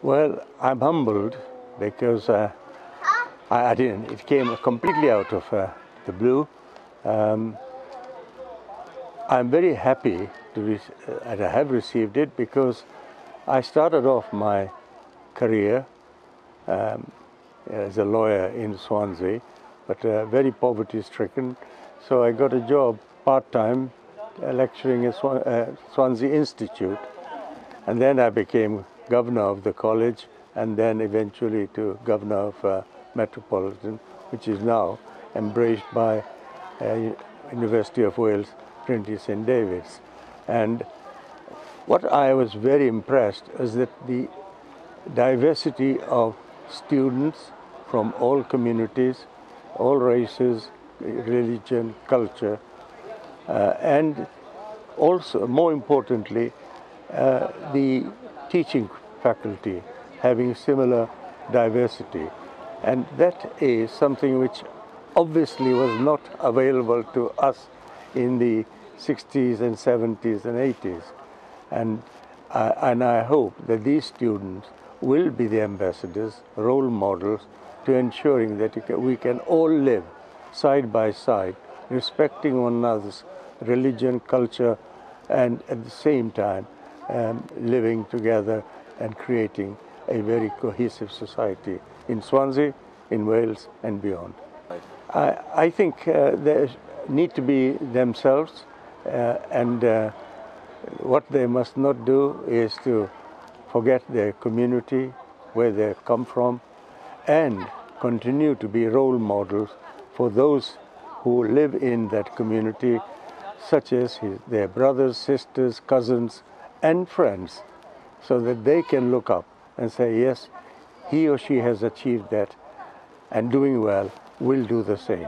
Well, I'm humbled because I didn't. It came completely out of the blue. Um, I'm very happy that I have received it because I started off my career as a lawyer in Swansea, but very poverty-stricken. So I got a job part-time lecturing at Swansea Institute, and then I became governor of the college, and then eventually to governor of Metropolitan, which is now embraced by University of Wales, Trinity St David's. And what I was very impressed is that the diversity of students from all communities, all races, religion, culture, and also, more importantly, the teaching faculty having similar diversity. And that is something which obviously was not available to us in the 60s and 70s and 80s. And I hope that these students will be the ambassadors, role models, to ensuring that we can all live side by side, respecting one another's religion, culture, and at the same time living together and creating a very cohesive society in Swansea, in Wales, and beyond. I think they need to be themselves, and what they must not do is to forget their community, where they come from, and continue to be role models for those who live in that community, such as their brothers, sisters, cousins, and friends, so that they can look up and say, yes, he or she has achieved that, and doing well will do the same.